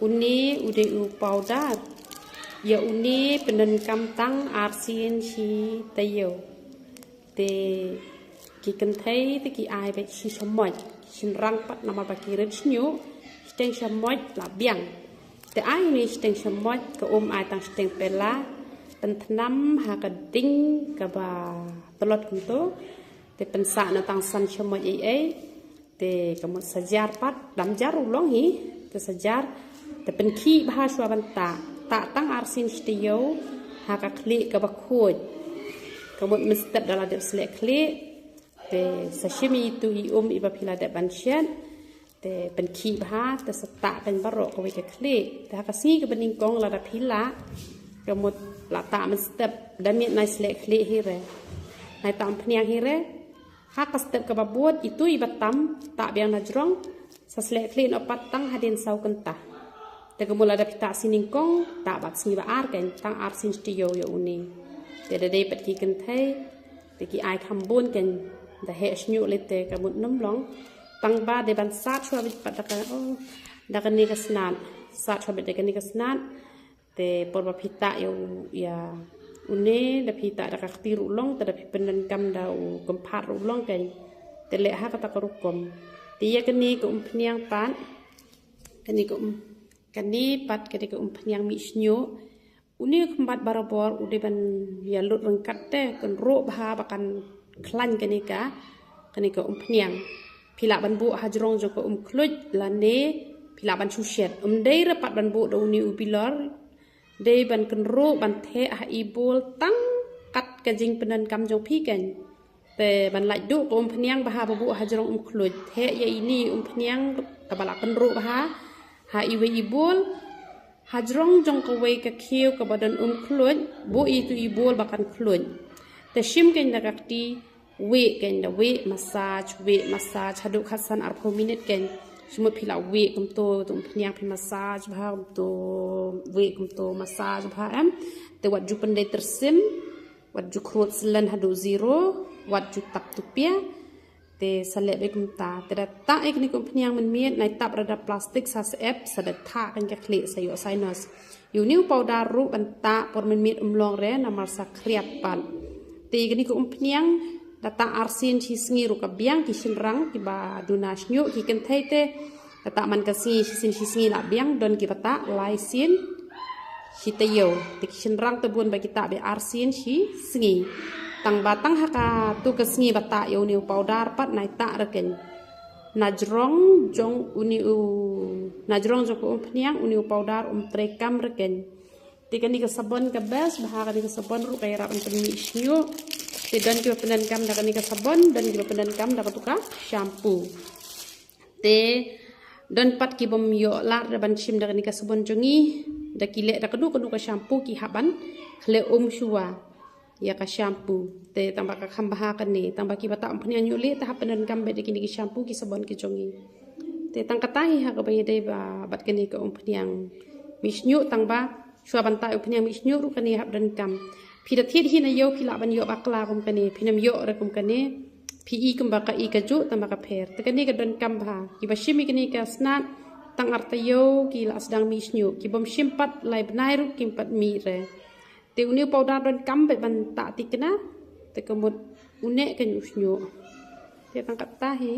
uni udah powder ya uni pendenkam tang arsin si tayo te ki kan thấy te ki ai be si somoi sin rang pat nama baki rechnu steng somoi la biang te ai ni steng somoi ke ai tang steng pela pentanam ha ka ding ka ba telot kunto te pensa na tang san somoi ai te kamu sejar pat dam jar ulong hi te sejar te pen ki bha shwa ban ta tang arsin stiyo ha ka kli ka ba khoj kamu mestep dala de selek kli te sashimi itu i ba pila de ban shen te pen ki bha te seta pen baro ka we ka kli te ha ka si ka bening kong la da pila kamu la ta mestep da mi nai selek kli hi re nai tam pniang hi re hak step ke babuat itu ibatam tak biang najrong saslek clean opat tang hadin sau kentah te kemula ada pita siningkong tak bat singi ba ar kan tang ar sin stiyo ya uni te da dei pat ki kentai te ki ai khambun kan da he snyu lete kamut nomlong tang ba de ban sat chwa bit pat da da kan ni kasnan sat chwa bit de kan ni kasnan te por ba pita ya une da pita da kakti rulong da pipenden kam da kempat rulong kan te le ha kata karukom dia keni ke pniang pan keni ke keni pat keni ke pniang mi snyo uni kembat barabor ude ban ya lut rengkat te kan ro bha bakan klan keni ke pniang pila ban bu hajrong jo ke kluj lane pila ban chuset dei rapat ban bu do uni ubilor dei ban kenro ban the a ibol tang kat kajing penan kam jong pi kan te ban laj du ko pniang baha babu hajrong khluj the ya ini pniang kabala kenro baha ha iwe ibol hajrong jong ko we ka khiu ka badan khluj bu itu ibol bakan khluj te shim kan da kakti we kan da we massage hadu khasan ar 4 minute kan semut pila we kum to pniang pi massage bha kum to we kum to massage bha am te wat ju pandai tersim wat ju khrot selan hadu zero wat ju tap tupia te salek be kum ta te da ta ek ni kum pniang man miet nai tap rada plastik sa ep sa da tha kan ka khle sayo sinus yu new powder ru ban ta por man miet long re na mar sa kriap pan te ni kum pniang data arsin chi sngi ru ka biang ki sinrang ki ba dunas nyu ki kan thai te data man ka si sin chi sngi la biang don ki bata lai sin chi te yo te ki sinrang te bun ba ki ta be arsin chi sngi tang batang haka tu ka sngi bata yo ni powder pat nai ta ra ken najrong jong uni u najrong jong ko pniang uni powder trekam ra ken te kan ni ka sabon ka bes bah ka ni ka sabon ru kay ra an pen mi snyu te dan ki penan kam da ni ka sabon dan ki penan kam da tuka shampoo te dan pat ki bom yo lar da ban shim da ni ka sabon jongi da ki le da kadu ka shampoo ki haban khle shua ya ka shampoo te tambah ka khamba ka ni tambah ki bata pnya nyu le ta penan kam be ki shampoo ki sabon ki jongi te tang katahi ha ka be de ba bat ki ni ka pnyang misnyu tang ba shua ban ta pnyang misnyu ru ka ni hab dan kam pi da thiet hi na yo pi la ban yo bakla kum kane pi nam yo ra kum kane pi i kum ba ka i ka ju tamba ka pher te kane ka don kam bha ki ba shimi kane ka snat tang arta yo ki la sedang mi snyu ki bom shimpat lai banai ru kim pat mi re te uni powder don kam be ban ta ti kana te kamut une kan snyu te tang kata hi